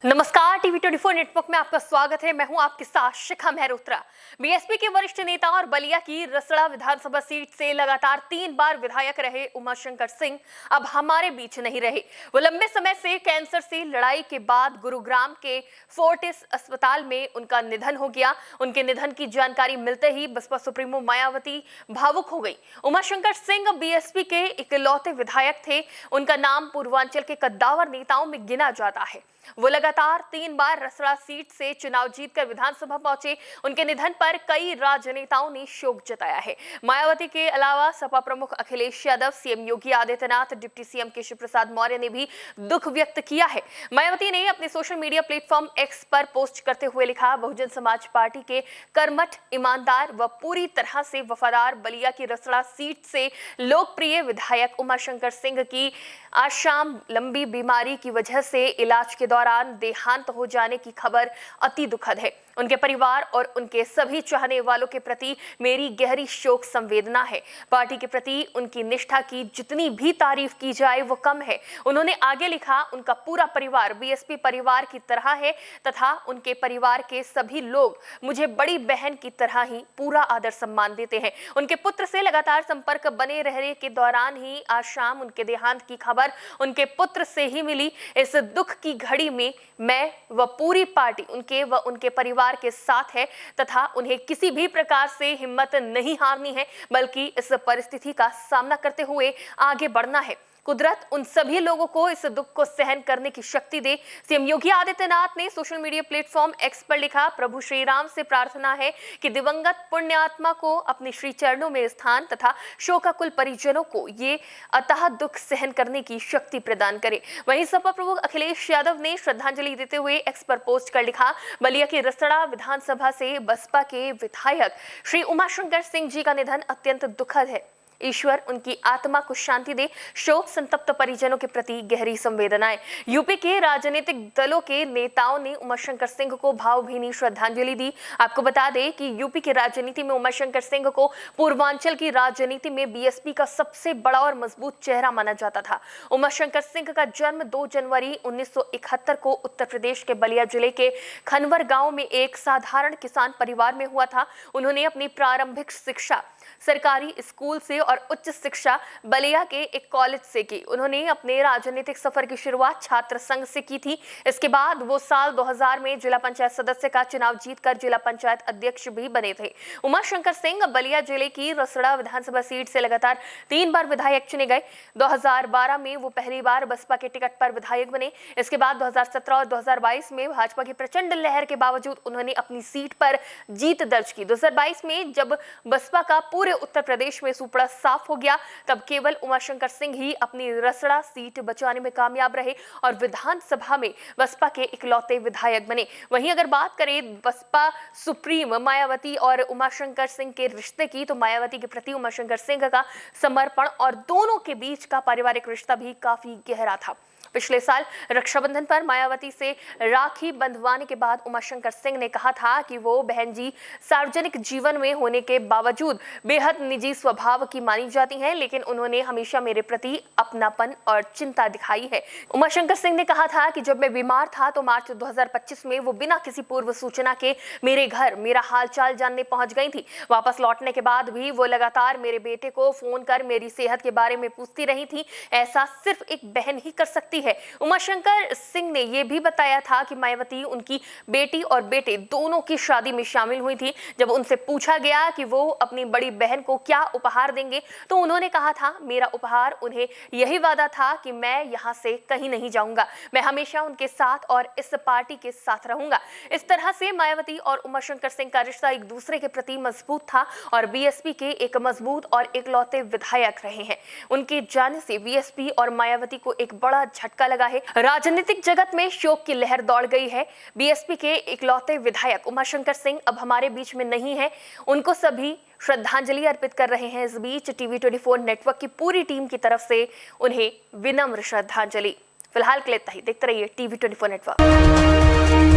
नमस्कार, TV 24 network में आपका स्वागत है। मैं हूं आपके साथ शिखा मेहरोत्रा। बीएसपी के वरिष्ठ नेता और बलिया की रसड़ा विधानसभा सीट से लगातार 3 बार विधायक रहे उमाशंकर सिंह अब हमारे बीच नहीं रहे। वो लंबे समय से कैंसर से लड़ाई के बाद गुरुग्राम के फोर्टिस अस्पताल में उनका निधन हो गया। उनके निधन की जानकारी मिलते ही बसपा सुप्रीमो मायावती भावुक हो गई। उमाशंकर सिंह बीएसपी के इकलौते विधायक थे। उनका नाम पूर्वांचल के कद्दावर नेताओं में गिना जाता है। वो लगातार 3 बार रसड़ा सीट से चुनाव जीतकर विधानसभा पहुंचे। उनके निधन पर कई राजनेताओं ने शोक जताया है। मायावती के अलावा सपा प्रमुख Akhilesh Yadav, CM Yogi Adityanath, deputy CM Keshav Prasad Maurya ने भी दुख व्यक्त किया है। मायावती ने अपने सोशल मीडिया प्लेटफॉर्म एक्स पर पोस्ट करते हुए लिखा, बहुजन समाज पार्टी के कर्मठ, ईमानदार व पूरी तरह से वफादार बलिया की रसड़ा सीट से लोकप्रिय विधायक उमाशंकर सिंह की आज शाम लंबी बीमारी की वजह से इलाज के दौरान देहांत हो जाने की खबर अति दुखद है। उनके परिवार और उनके सभी चाहने वालों के प्रति मेरी गहरी शोक संवेदना है। पार्टी के प्रति उनकी निष्ठा की जितनी भी तारीफ की जाए वो कम है। उन्होंने आगे लिखा, उनका पूरा परिवार बीएसपी परिवार की तरह है तथा उनके परिवार के सभी लोग मुझे बड़ी बहन की तरह ही पूरा आदर सम्मान देते हैं। उनके पुत्र से लगातार संपर्क बने रहने के दौरान ही आज शाम उनके देहांत की खबर उनके पुत्र से ही मिली। इस दुख की घड़ी में मैं व पूरी पार्टी उनके व उनके परिवार के साथ है तथा उन्हें किसी भी प्रकार से हिम्मत नहीं हारनी है, बल्कि इस परिस्थिति का सामना करते हुए आगे बढ़ना है। कुदरत उन सभी लोगों को इस दुख को सहन करने की शक्ति दे। सीएम योगी आदित्यनाथ ने सोशल मीडिया प्लेटफॉर्म एक्स पर लिखा, प्रभु श्री राम से प्रार्थना है कि दिवंगत पुण्यात्मा को अपने श्री चरणों में स्थान तथा शोकाकुल परिजनों को ये अतः दुख सहन करने की शक्ति प्रदान करे। वहीं सपा प्रमुख अखिलेश यादव ने श्रद्धांजलि देते हुए एक्स पर पोस्ट कर लिखा, बलिया की रसड़ा विधानसभा से बसपा के विधायक श्री उमाशंकर सिंह जी का निधन अत्यंत दुखद है। ईश्वर उनकी आत्मा को शांति दे। शोक संतप्त परिजनों के प्रति गहरी संवेदनाएं। यूपी के राजनीतिक दलों के नेताओं ने उमाशंकर सिंह को भावभीनी श्रद्धांजलि दी। आपको बता दें कि यूपी की राजनीति में उमाशंकर सिंह को पूर्वांचल की राजनीति में बीएसपी का सबसे बड़ा और मजबूत चेहरा माना जाता था। उमाशंकर सिंह का जन्म 2 जनवरी 1971 को उत्तर प्रदेश के बलिया जिले के खनवर गांव में एक साधारण किसान परिवार में हुआ था। उन्होंने अपनी प्रारंभिक शिक्षा सरकारी स्कूल से और उच्च शिक्षा बलिया के एक कॉलेज से की। उन्होंने अपने राजनीतिक सफर की शुरुआत छात्र संघ से की थी। इसके बाद वो साल 2000 में जिला पंचायत सदस्य का चुनाव जीतकर जिला पंचायत अध्यक्ष भी बने थे। उमाशंकर सिंह बलिया जिले की रसड़ा विधानसभा सीट से लगातार 3 बार विधायक चुने गए। 2012 में वो पहली बार बसपा के टिकट पर विधायक बने। इसके बाद 2017 और 2022 में भाजपा की प्रचंड लहर के बावजूद उन्होंने अपनी सीट पर जीत दर्ज की। 2022 में जब बसपा का पूरे उत्तर प्रदेश में सुपड़ा साफ हो गया, तब केवल उमाशंकर सिंह ही अपनी रसड़ा सीट बचाने में कामयाब रहे और विधानसभा में बसपा के इकलौते विधायक बने। वहीं अगर बात करें बसपा सुप्रीम मायावती और उमाशंकर सिंह के रिश्ते की, तो मायावती के प्रति उमाशंकर सिंह का समर्पण और दोनों के बीच का पारिवारिक रिश्ता भी काफी गहरा था। पिछले साल रक्षाबंधन पर मायावती से राखी बंधवाने के बाद उमाशंकर सिंह ने कहा था कि वो बहन जी सार्वजनिक जीवन में होने के बावजूद बेहद निजी स्वभाव की मानी जाती हैं, लेकिन उन्होंने हमेशा मेरे प्रति अपनापन और चिंता दिखाई है। उमाशंकर सिंह ने कहा था कि जब मैं बीमार था तो मार्च 2025 में वो बिना किसी पूर्व सूचना के मेरे घर मेरा हालचाल जानने पहुंच गई थी। वापस लौटने के बाद भी वो लगातार मेरे बेटे को फोन कर मेरी सेहत के बारे में पूछती रही थी। ऐसा सिर्फ एक बहन ही कर सकती है। उमाशंकर सिंह ने यह भी बताया था कि मायावती उनकी बेटी और बेटे दोनों की शादी में शामिल हुई थी। जब उनसे पूछा गया कि वो अपनी बड़ी बहन को क्या उपहार देंगे, तो उन्होंने कहा था, मेरा उपहार उन्हें यही वादा था कि मैं यहाँ से कहीं नहीं जाऊंगा, मैं हमेशा उनके साथ और इस पार्टी के साथ रहूंगा। इस तरह से मायावती और उमाशंकर सिंह का रिश्ता एक दूसरे के प्रति मजबूत था और बीएसपी के एक मजबूत और इकलौते विधायक रहे हैं। उनके जाने से बीएसपी और मायावती को एक बड़ा झटका लगा है। राजनीतिक जगत में शोक की लहर दौड़ गई है। बीएसपी के इकलौते विधायक उमाशंकर सिंह अब हमारे बीच में नहीं है। उनको सभी श्रद्धांजलि अर्पित कर रहे हैं। इस बीच टीवी 24 नेटवर्क की पूरी टीम की तरफ से उन्हें विनम्र श्रद्धांजलि। फिलहाल के लिए इतना ही। देखते रहिए टीवी 24 नेटवर्क।